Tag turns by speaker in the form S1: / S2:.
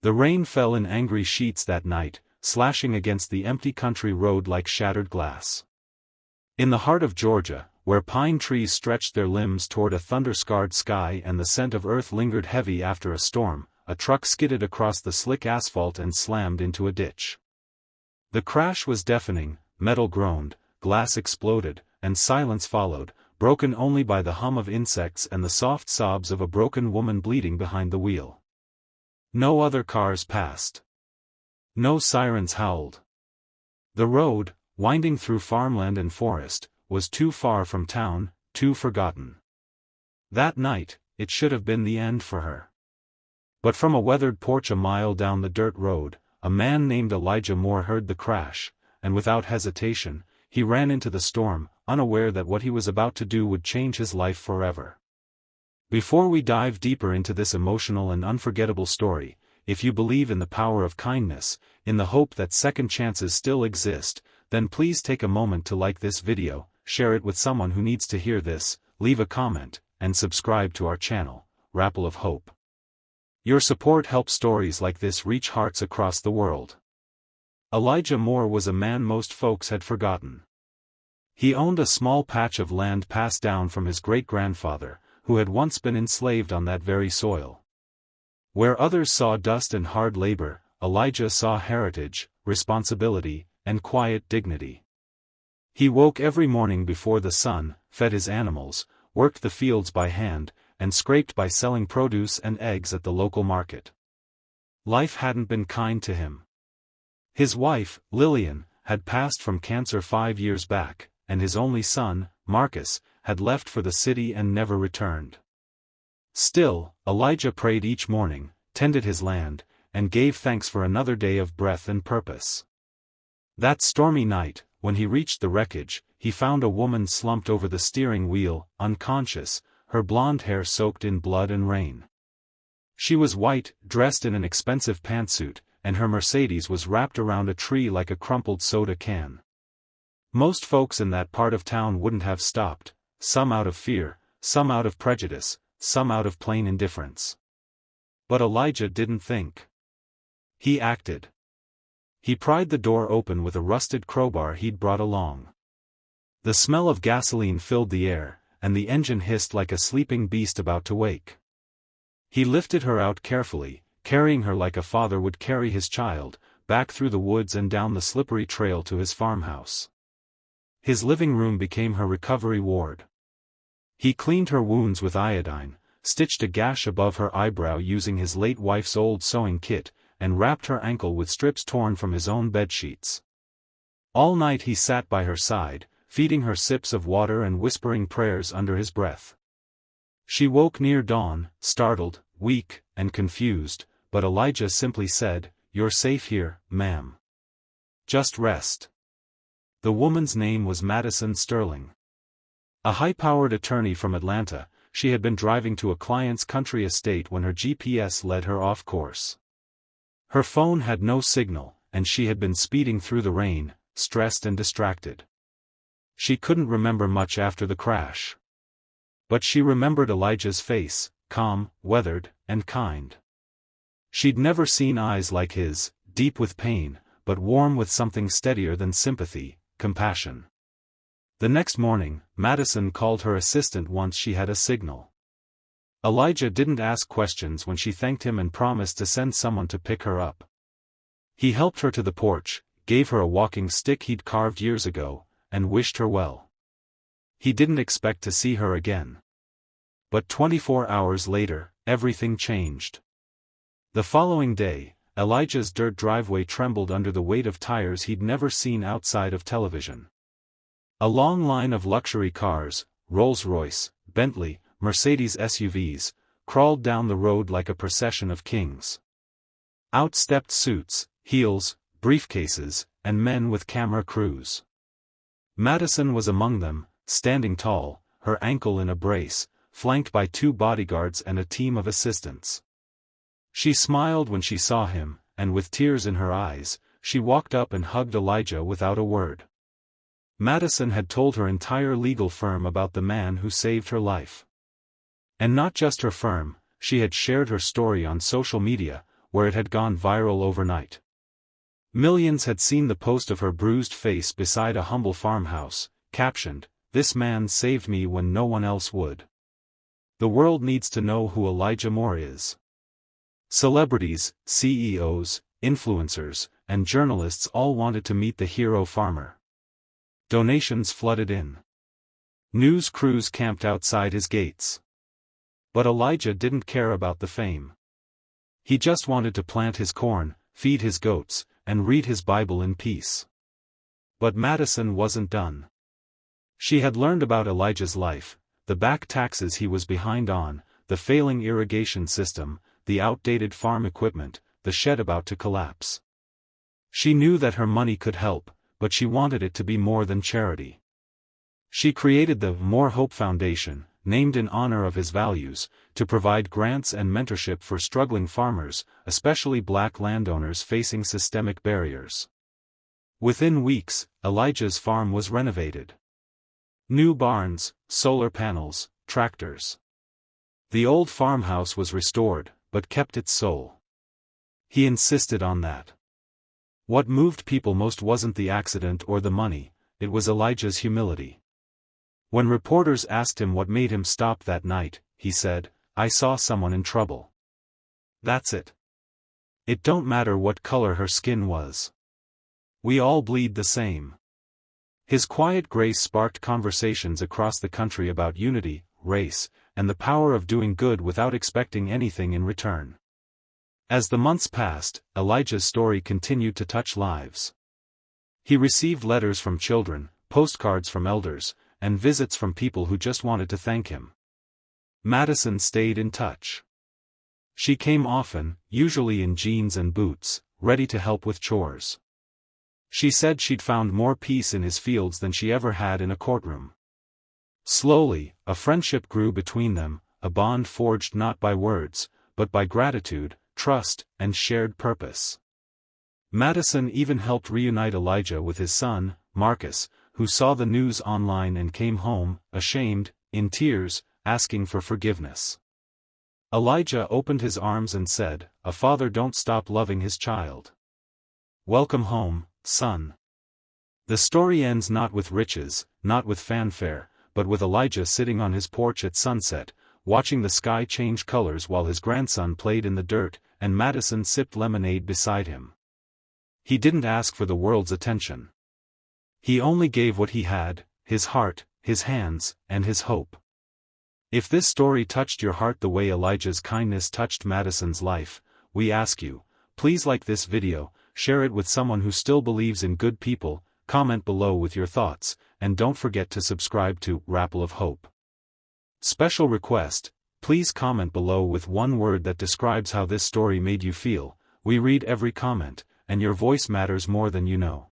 S1: The rain fell in angry sheets that night, slashing against the empty country road like shattered glass. In the heart of Georgia, where pine trees stretched their limbs toward a thunder-scarred sky and the scent of earth lingered heavy after a storm, a truck skidded across the slick asphalt and slammed into a ditch. The crash was deafening, metal groaned, glass exploded, and silence followed, broken only by the hum of insects and the soft sobs of a broken woman bleeding behind the wheel. No other cars passed. No sirens howled. The road, winding through farmland and forest, was too far from town, too forgotten. That night, it should have been the end for her. But from a weathered porch a mile down the dirt road, a man named Elijah Moore heard the crash, and without hesitation, he ran into the storm, unaware that what he was about to do would change his life forever. Before we dive deeper into this emotional and unforgettable story, if you believe in the power of kindness, in the hope that second chances still exist, then please take a moment to like this video, share it with someone who needs to hear this, leave a comment, and subscribe to our channel, Rapple of Hope. Your support helps stories like this reach hearts across the world. Elijah Moore was a man most folks had forgotten. He owned a small patch of land passed down from his great-grandfather, who had once been enslaved on that very soil. Where others saw dust and hard labor, Elijah saw heritage, responsibility, and quiet dignity. He woke every morning before the sun, fed his animals, worked the fields by hand, and scraped by selling produce and eggs at the local market. Life hadn't been kind to him. His wife, Lillian, had passed from cancer 5 years back, and his only son, Marcus, had left for the city and never returned. Still, Elijah prayed each morning, tended his land, and gave thanks for another day of breath and purpose. That stormy night, when he reached the wreckage, he found a woman slumped over the steering wheel, unconscious, her blonde hair soaked in blood and rain. She was white, dressed in an expensive pantsuit, and her Mercedes was wrapped around a tree like a crumpled soda can. Most folks in that part of town wouldn't have stopped, some out of fear, some out of prejudice, some out of plain indifference. But Elijah didn't think. He acted. He pried the door open with a rusted crowbar he'd brought along. The smell of gasoline filled the air, and the engine hissed like a sleeping beast about to wake. He lifted her out carefully, carrying her like a father would carry his child, back through the woods and down the slippery trail to his farmhouse. His living room became her recovery ward. He cleaned her wounds with iodine, stitched a gash above her eyebrow using his late wife's old sewing kit, and wrapped her ankle with strips torn from his own bedsheets. All night he sat by her side, feeding her sips of water and whispering prayers under his breath. She woke near dawn, startled, weak, and confused, but Elijah simply said, "You're safe here, ma'am. Just rest." The woman's name was Madison Sterling. A high-powered attorney from Atlanta, she had been driving to a client's country estate when her GPS led her off course. Her phone had no signal, and she had been speeding through the rain, stressed and distracted. She couldn't remember much after the crash. But she remembered Elijah's face, calm, weathered, and kind. She'd never seen eyes like his, deep with pain, but warm with something steadier than sympathy, compassion. The next morning, Madison called her assistant once she had a signal. Elijah didn't ask questions when she thanked him and promised to send someone to pick her up. He helped her to the porch, gave her a walking stick he'd carved years ago, and wished her well. He didn't expect to see her again. But 24 hours later, everything changed. The following day, Elijah's dirt driveway trembled under the weight of tires he'd never seen outside of television. A long line of luxury cars, Rolls-Royce, Bentley, Mercedes SUVs, crawled down the road like a procession of kings. Out stepped suits, heels, briefcases, and men with camera crews. Madison was among them, standing tall, her ankle in a brace, flanked by 2 bodyguards and a team of assistants. She smiled when she saw him, and with tears in her eyes, she walked up and hugged Elijah without a word. Madison had told her entire legal firm about the man who saved her life. And not just her firm, she had shared her story on social media, where it had gone viral overnight. Millions had seen the post of her bruised face beside a humble farmhouse, captioned, "This man saved me when no one else would." The world needs to know who Elijah Moore is. Celebrities, CEOs, influencers, and journalists all wanted to meet the hero farmer. Donations flooded in. News crews camped outside his gates. But Elijah didn't care about the fame. He just wanted to plant his corn, feed his goats, and read his Bible in peace. But Madison wasn't done. She had learned about Elijah's life, the back taxes he was behind on, the failing irrigation system, the outdated farm equipment, the shed about to collapse. She knew that her money could help, but she wanted it to be more than charity. She created the More Hope Foundation, named in honor of his values, to provide grants and mentorship for struggling farmers, especially black landowners facing systemic barriers. Within weeks, Elijah's farm was renovated. New barns, solar panels, tractors. The old farmhouse was restored, but kept its soul. He insisted on that. What moved people most wasn't the accident or the money, it was Elijah's humility. When reporters asked him what made him stop that night, he said, "I saw someone in trouble. That's it. It don't matter what color her skin was. We all bleed the same." His quiet grace sparked conversations across the country about unity, race, and the power of doing good without expecting anything in return. As the months passed, Elijah's story continued to touch lives. He received letters from children, postcards from elders, and visits from people who just wanted to thank him. Madison stayed in touch. She came often, usually in jeans and boots, ready to help with chores. She said she'd found more peace in his fields than she ever had in a courtroom. Slowly, a friendship grew between them, a bond forged not by words, but by gratitude, trust, and shared purpose. Madison even helped reunite Elijah with his son, Marcus, who saw the news online and came home, ashamed, in tears, asking for forgiveness. Elijah opened his arms and said, "A father don't stop loving his child. Welcome home, son." The story ends not with riches, not with fanfare, but with Elijah sitting on his porch at sunset, watching the sky change colors while his grandson played in the dirt, and Madison sipped lemonade beside him. He didn't ask for the world's attention. He only gave what he had, his heart, his hands, and his hope. If this story touched your heart the way Elijah's kindness touched Madison's life, we ask you, please like this video, share it with someone who still believes in good people, comment below with your thoughts, and don't forget to subscribe to Rapple of Hope. Special request, please comment below with one word that describes how this story made you feel. We read every comment, and your voice matters more than you know.